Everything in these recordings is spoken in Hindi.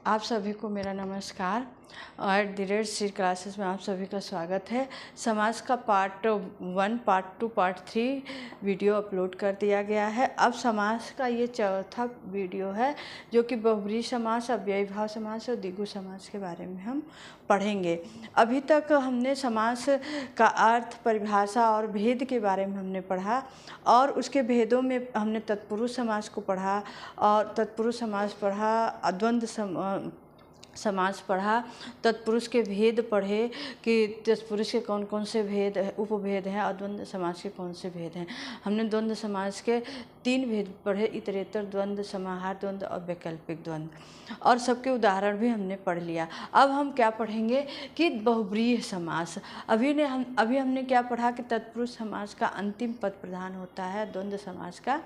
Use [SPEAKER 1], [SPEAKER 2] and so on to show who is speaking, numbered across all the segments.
[SPEAKER 1] आप सभी को मेरा नमस्कार। @श्री क्लासेस में आप सभी का स्वागत है। समास का part 1, part 2, part 3 video upload कर दिया गया है। अब समास का ये चौथा वीडियो है जो कि बहुब्रीहि समास, अव्ययी भाव समास और द्विगु समास के बारे में हम पढ़ेंगे। अभी तक हमने समास का अर्थ, परिभाषा और भेद के बारे में हमने पढ़ा और उसके भेदों में हमने तत्पुरुष समास को पढ़ा और तत्पुरुष समास पढ़ा, द्वंद्व समास पढ़ा, तत्पुरुष के भेद पढ़े कि तत्पुरुष के कौन कौन से भेद उपभेद हैं और द्वंद्व समास के कौन से भेद हैं। हमने द्वंद्व समास के 3 भेद पढ़े, इतरेतर द्वंद्व, समाहार द्वंद्व और वैकल्पिक द्वंद्व, और सबके उदाहरण भी हमने पढ़ लिया। अब हम क्या पढ़ेंगे कि बहुब्रीहि समास। अभी हमने क्या पढ़ा कि तत्पुरुष समास का अंतिम पद प्रधान होता है, द्वंद्व समास का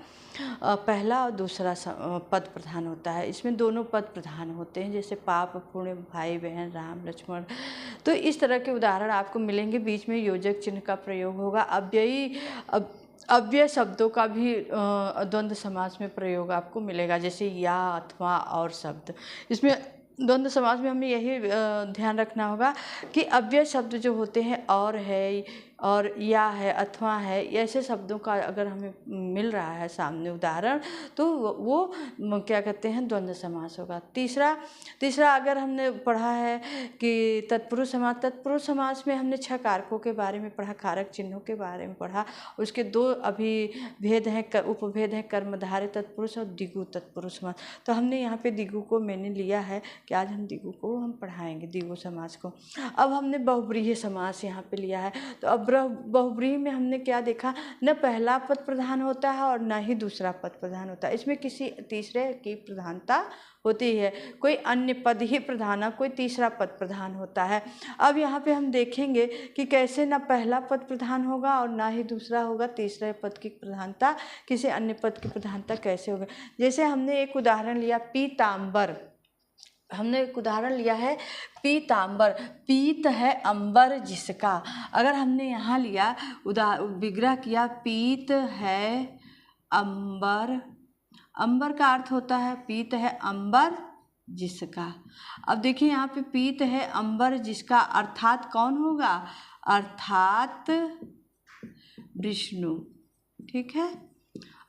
[SPEAKER 1] पहला और दूसरा पद प्रधान होता है। इसमें दोनों पद प्रधान होते हैं, जैसे पाप, पुण्य, भाई बहन, राम लक्ष्मण। तो इस तरह के उदाहरण आपको मिलेंगे। बीच में योजक चिन्ह का प्रयोग होगा। अव्यय शब्दों का भी द्वंद्व समास में प्रयोग आपको मिलेगा, जैसे या, अथवा और शब्द। इसमें द्वंद्व समास में हमें यही ध्यान रखना होगा कि अव्यय शब्द जो होते हैं और है और या है, अथवा है, ऐसे शब्दों का अगर हमें मिल रहा है सामने उदाहरण, तो वो क्या कहते हैं, द्वंद्व समास होगा। तीसरा अगर हमने पढ़ा है कि तत्पुरुष समास में हमने 6 कारकों के बारे में पढ़ा, कारक चिन्हों के बारे में पढ़ा। उसके 2 अभी भेद हैं, उपभेद हैं, कर्मधारय तत्पुरुष और द्विगु तत्पुरुष समास। तो हमने यहाँ पे द्विगु को मैंने लिया है कि आज हम द्विगु को हम पढ़ाएंगे, द्विगु समास को। अब हमने बहुब्रीहि समास यहाँ पे लिया है। तो अब बहुब्रीहि में हमने क्या देखा, न पहला पद प्रधान होता है और न ही दूसरा पद प्रधान होता है। इसमें किसी तीसरे की प्रधानता होती है, कोई अन्य पद ही प्रधान, कोई तीसरा पद प्रधान होता है। अब यहाँ पे हम देखेंगे कि कैसे न पहला पद प्रधान होगा और ना ही दूसरा होगा, तीसरे पद की प्रधानता, किसी अन्य पद की प्रधानता कैसे होगा। जैसे हमने एक उदाहरण लिया, पीताम्बर। हमने एक उदाहरण लिया है पीताम्बर। पीत है अंबर जिसका। अगर हमने यहाँ लिया विग्रह किया, पीत है अंबर, अंबर का अर्थ होता है पीत है अंबर जिसका। अब देखिए यहाँ पे पीत है अंबर जिसका, अर्थात कौन होगा, अर्थात विष्णु। ठीक है,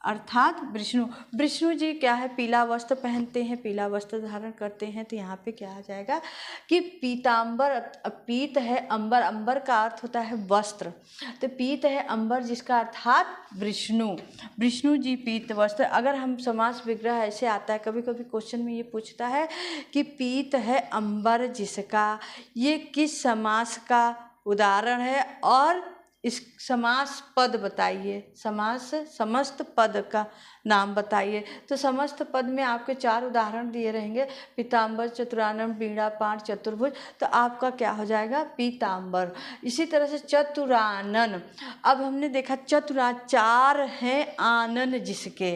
[SPEAKER 1] अर्थात विष्णु जी क्या है, पीला वस्त्र पहनते हैं, पीला वस्त्र धारण करते हैं। तो यहाँ पे क्या आ जाएगा कि पीताम्बर, पीत है अंबर, अंबर का अर्थ होता है वस्त्र। तो पीत है अंबर जिसका, अर्थात विष्णु जी पीत वस्त्र। अगर हम समास विग्रह ऐसे आता है, कभी कभी क्वेश्चन में ये पूछता है कि पीत है अंबर जिसका, ये किस समास का उदाहरण है और इस समास पद बताइए, समास समस्त पद का नाम बताइए। तो समस्त पद में आपके 4 उदाहरण दिए रहेंगे, पीताम्बर, चतुरानन, वीणापाण, चतुर्भुज। तो आपका क्या हो जाएगा, पीताम्बर। इसी तरह से चतुरानन। अब हमने देखा 4 हैं आनन जिसके।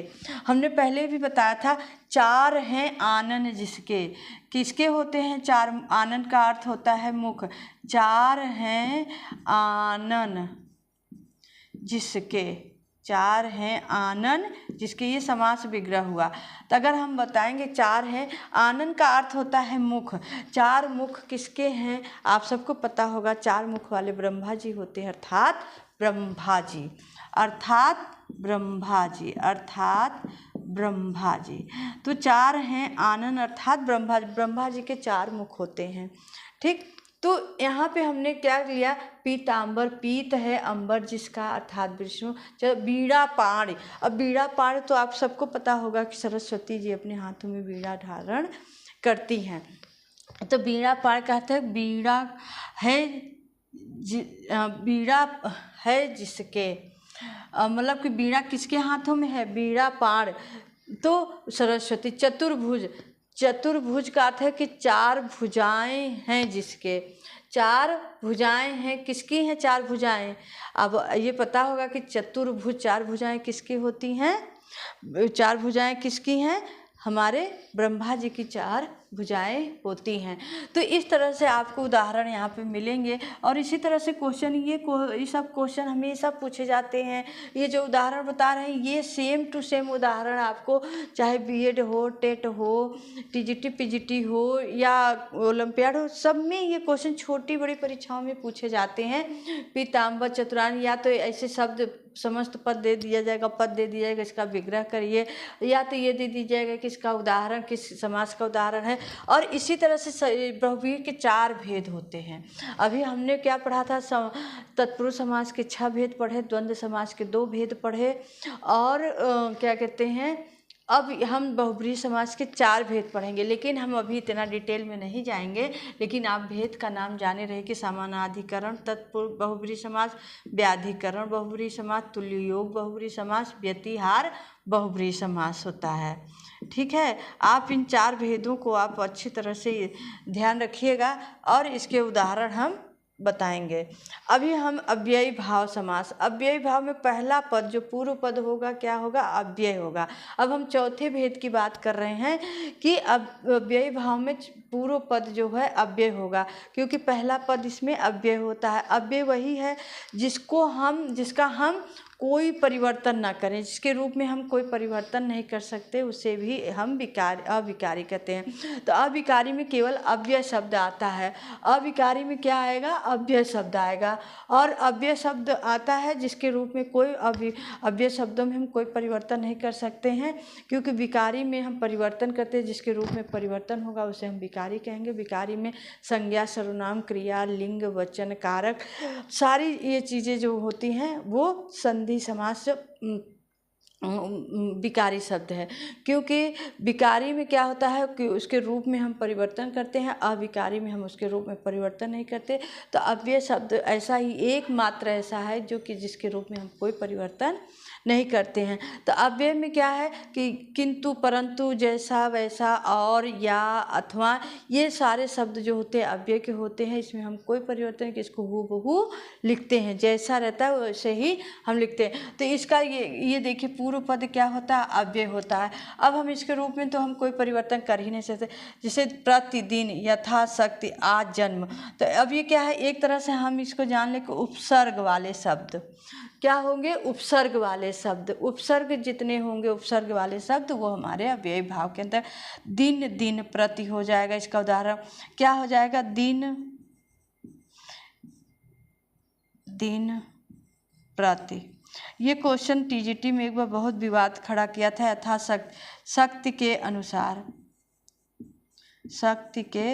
[SPEAKER 1] हमने पहले भी बताया था 4 हैं आनन जिसके। किसके होते हैं 4? आनन का अर्थ होता है मुख। 4 हैं आनन जिसके, 4 हैं आनन जिसके, ये समास विग्रह हुआ। तो अगर हम बताएंगे 4 हैं, आनन का अर्थ होता है मुख। 4 मुख किसके हैं, आप सबको पता होगा, 4 मुख वाले ब्रह्मा जी होते हैं, अर्थात ब्रह्मा जी, अर्थात ब्रह्मा जी, अर्थात ब्रह्मा जी। तो 4 हैं आनन अर्थात ब्रह्मा जी के 4 मुख होते हैं। ठीक, तो यहाँ पे हमने क्या लिया, पीताम्बर, पीत है अंबर जिसका, अर्थात विष्णु। चलो वीणापाण। अब वीणापाण तो आप सबको पता होगा कि सरस्वती जी अपने हाथों में वीणा धारण करती हैं। तो वीणापाण कहते हैं वीणा है जिसके, मतलब कि वीणा किसके हाथों में है, वीणापाण तो सरस्वती। चतुर्भुज का अर्थ है कि 4 भुजाएं हैं जिसके, 4 भुजाएं हैं, किसकी हैं 4 भुजाएं। अब ये पता होगा कि चतुर्भुज, 4 भुजाएं किसकी होती हैं, 4 भुजाएं किसकी हैं, हमारे ब्रह्मा जी की 4 भुजाएं होती हैं। तो इस तरह से आपको उदाहरण यहाँ पे मिलेंगे। और इसी तरह से क्वेश्चन ये सब क्वेश्चन हमेशा पूछे जाते हैं। ये जो उदाहरण बता रहे हैं ये सेम टू सेम उदाहरण आपको चाहे बीएड हो, टेट हो, टीजीटी पीजीटी हो या ओलंपियाड हो, सब में ये क्वेश्चन छोटी बड़ी परीक्षाओं में पूछे जाते हैं। पीताम्बर चतुरानी, या तो ऐसे शब्द समस्त पद दे दिया जाएगा, पद दे दिया जाएगा इसका विग्रह करिए, या तो ये दे दी जाएगा कि इसका उदाहरण किस समास का उदाहरण है। और इसी तरह से बहुव्रीहि के 4 भेद होते हैं। अभी हमने क्या पढ़ा था, तत्पुरुष समास के 6 भेद पढ़े, द्वंद्व समास के 2 भेद पढ़े, और क्या कहते हैं, अब हम बहुव्रीहि समास के 4 भेद पढ़ेंगे। लेकिन हम अभी इतना डिटेल में नहीं जाएंगे, लेकिन आप भेद का नाम जाने रहे कि समानाधिकरण तत्पुरुष बहुव्रीहि समास, व्याधिकरण बहुव्रीहि समास, तुल्ययोग बहुव्रीहि समास, व्यतिहार बहुव्रीहि समास होता है। ठीक है, आप इन 4 भेदों को आप अच्छी तरह से ध्यान रखिएगा और इसके उदाहरण हम बताएंगे। अभी हम अव्ययी भाव समास, अव्ययी भाव में पहला पद जो पूर्व पद होगा क्या होगा, अव्यय होगा। अब हम चौथे भेद की बात कर रहे हैं कि अव्ययी भाव में पूर्व पद जो है अव्यय होगा, क्योंकि पहला पद इसमें अव्यय होता है। अव्यय वही है जिसका हम कोई परिवर्तन ना करें, जिसके रूप में हम कोई परिवर्तन नहीं कर सकते, उसे भी हम अविकारी कहते हैं। तो अविकारी में केवल अव्यय शब्द आता है। अविकारी में क्या आएगा, अव्यय शब्द आएगा। और अव्यय शब्द आता है जिसके रूप में कोई अव्यय शब्दों में हम कोई परिवर्तन नहीं कर सकते हैं, क्योंकि विकारी में हम परिवर्तन करते हैं, जिसके रूप में परिवर्तन होगा उसे हम विकारी कहेंगे। विकारी में संज्ञा, सर्वनाम, क्रिया, लिंग, वचन, कारक, सारी ये चीज़ें जो होती हैं वो संधि समास विकारी शब्द है। क्योंकि विकारी में क्या होता है कि उसके रूप में हम परिवर्तन करते हैं, अविकारी में हम उसके रूप में परिवर्तन नहीं करते। तो अव्यय शब्द ऐसा ही एकमात्र ऐसा है जो कि जिसके रूप में हम कोई परिवर्तन नहीं करते हैं। तो अव्यय में क्या है कि किंतु, परंतु, जैसा, वैसा, और, या, अथवा, ये सारे शब्द जो होते हैं अव्यय के होते हैं। इसमें हम कोई परिवर्तन कि इसको हूबहू लिखते हैं, जैसा रहता है वैसे ही हम लिखते हैं। तो इसका ये देखिए पूर्व पद क्या होता है, अव्यय होता है। अब हम इसके रूप में तो हम कोई परिवर्तन कर ही नहीं सकते, जैसे प्रतिदिन, यथाशक्ति, आज, जन्म। तो अब ये क्या है, एक तरह से हम इसको जान लें कि उपसर्ग वाले शब्द क्या होंगे, उपसर्ग वाले शब्द। उपसर्ग जितने होंगे उपसर्ग वाले शब्द वो हमारे अव्ययी भाव के अंदर। दिन, दिन, प्रति हो जाएगा। इसका उदाहरण क्या हो जाएगा, दिन, दिन, प्रति। ये क्वेश्चन टीजीटी में एक बार बहुत विवाद खड़ा किया था। यथाशक्ति, शक्ति के अनुसार, शक्ति के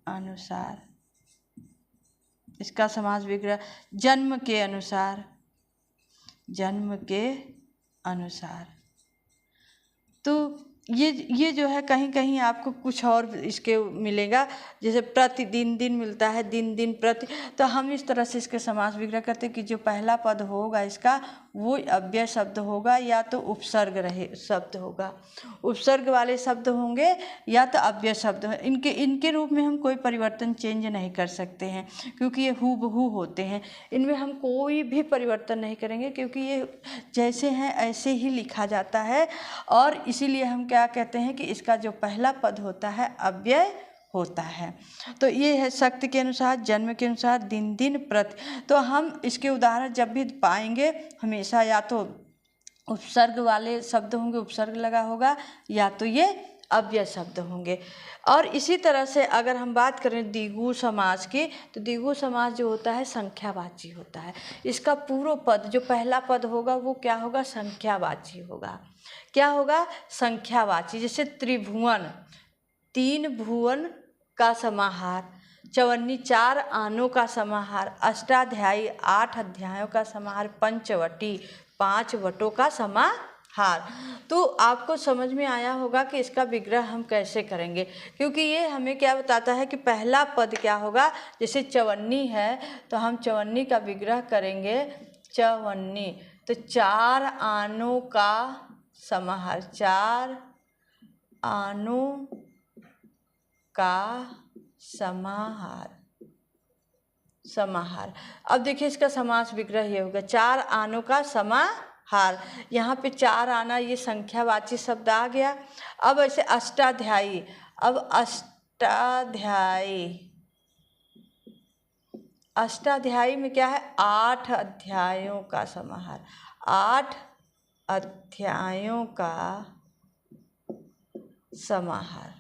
[SPEAKER 1] अनुसार। इसका समास विग्रह जन्म के अनुसार, जन्म के अनुसार। तो ये जो है कहीं कहीं आपको कुछ और इसके मिलेगा, जैसे प्रतिदिन, दिन मिलता है, दिन, दिन, प्रति। तो हम इस तरह से इसके समास विग्रह करते हैं कि जो पहला पद होगा इसका वो अव्यय शब्द होगा या तो उपसर्ग रहे शब्द होगा। उपसर्ग वाले शब्द होंगे या तो अव्यय शब्द। इनके रूप में हम कोई परिवर्तन चेंज नहीं कर सकते हैं, क्योंकि ये हूबहू होते हैं। इनमें हम कोई भी परिवर्तन नहीं करेंगे, क्योंकि ये जैसे हैं ऐसे ही लिखा जाता है। और इसीलिए हम क्या कहते हैं कि इसका जो पहला पद होता है अव्यय होता है। तो ये है शक्ति के अनुसार, जन्म के अनुसार, दिन, दिन, प्रति। तो हम इसके उदाहरण जब भी पाएंगे हमेशा या तो उपसर्ग वाले शब्द होंगे, उपसर्ग लगा होगा, या तो ये अव्यय शब्द होंगे। और इसी तरह से अगर हम बात करें द्विगु समास की, तो द्विगु समास जो होता है संख्यावाची होता है। इसका पूर्व पद जो पहला पद होगा वो क्या होगा, संख्यावाची होगा। क्या होगा, संख्यावाची। जैसे त्रिभुवन, 3 भुवन का समाहार, चवन्नी 4 आनों का समाहार, अष्टाध्यायी 8 अध्यायों का समाहार, पंचवटी 5 वटों का समाहार। तो आपको समझ में आया होगा कि इसका विग्रह हम कैसे करेंगे, क्योंकि ये हमें क्या बताता है कि पहला पद क्या होगा। जैसे चवन्नी है तो हम चवन्नी का विग्रह करेंगे चवन्नी, तो 4 आनों का समाहार, 4 आनों का समाहार, समाहार। अब देखिए इसका समास विग्रह ये होगा 4 आनों का समाहार। यहाँ पे 4 आना ये संख्यावाची शब्द आ गया। अब ऐसे अष्टाध्यायी, अब अष्टाध्यायी में क्या है? 8 अध्यायों का समाहार। 8 अध्यायों का समाहार।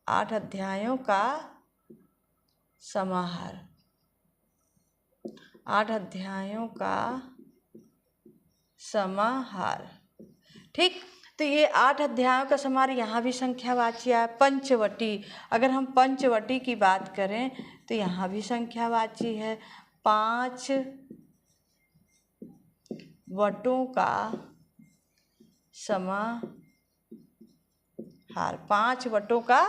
[SPEAKER 1] 8 अध्यायों का समाहार। 8 अध्यायों का समाहार। ठीक, तो ये 8 अध्यायों का समाहार यहाँ भी संख्यावाची है। पंचवटी, अगर हम पंचवटी की बात करें तो यहाँ भी संख्यावाची है। 5 वटों का समाहार। 5 वटों का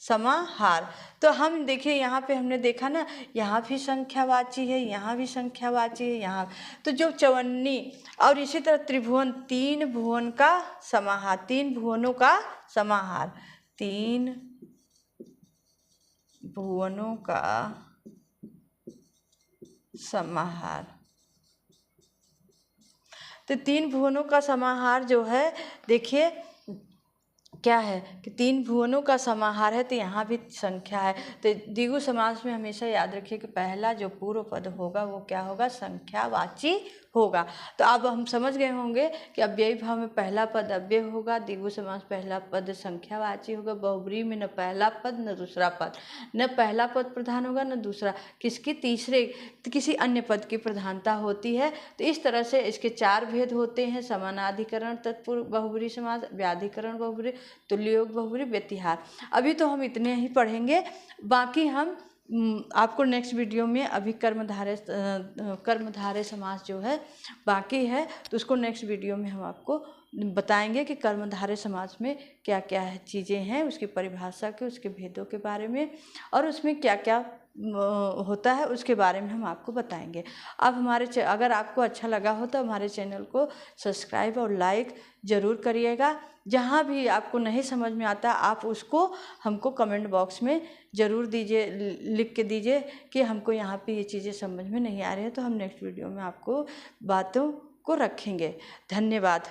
[SPEAKER 1] समाहार। तो हम देखिए यहाँ पे हमने देखा ना, यहाँ भी संख्यावाची है, यहाँ भी संख्यावाची है, यहाँ तो जो चवन्नी और इसी तरह त्रिभुवन, 3 भुवन का समाहार। 3 भुवनों का समाहार। 3 भुवनों का समाहार। तो 3 भुवनों का समाहार जो है, देखिए क्या है कि 3 भुवनों का समाहार है, तो यहाँ भी संख्या है। तो द्विगु समास में हमेशा याद रखिए कि पहला जो पूर्व पद होगा वो क्या होगा? संख्यावाची होगा। तो अब हम समझ गए होंगे कि अव्ययी भाव में पहला पद अव्यय होगा, द्विगु समास पहला पद संख्यावाची होगा, बहुब्रीहि में न पहला पद न दूसरा पद, न पहला पद प्रधान होगा न दूसरा, किसकी? तीसरे किसी अन्य पद की प्रधानता होती है। तो इस तरह से इसके 4 भेद होते हैं: समानाधिकरण तत्पुरुष बहुब्रीहि समास, व्याधिकरण बहुब्रीहि, तुल्ययोग बहुब्रीहि, व्यतिहार। अभी तो हम इतने ही पढ़ेंगे, बाकी हम आपको नेक्स्ट वीडियो में, अभी कर्मधारय समास जो है बाकी है, तो उसको नेक्स्ट वीडियो में हम आपको बताएंगे कि कर्मधारय समास में क्या क्या है चीज़ें हैं, उसकी परिभाषा के, उसके भेदों के बारे में, और उसमें क्या क्या होता है उसके बारे में हम आपको बताएंगे। अब अगर आपको अच्छा लगा हो तो हमारे चैनल को सब्सक्राइब और लाइक ज़रूर करिएगा। जहाँ भी आपको नहीं समझ में आता आप उसको हमको कमेंट बॉक्स में ज़रूर दीजिए, लिख के दीजिए कि हमको यहाँ पे ये चीज़ें समझ में नहीं आ रही है, तो हम नेक्स्ट वीडियो में आपको बातों को रखेंगे। धन्यवाद।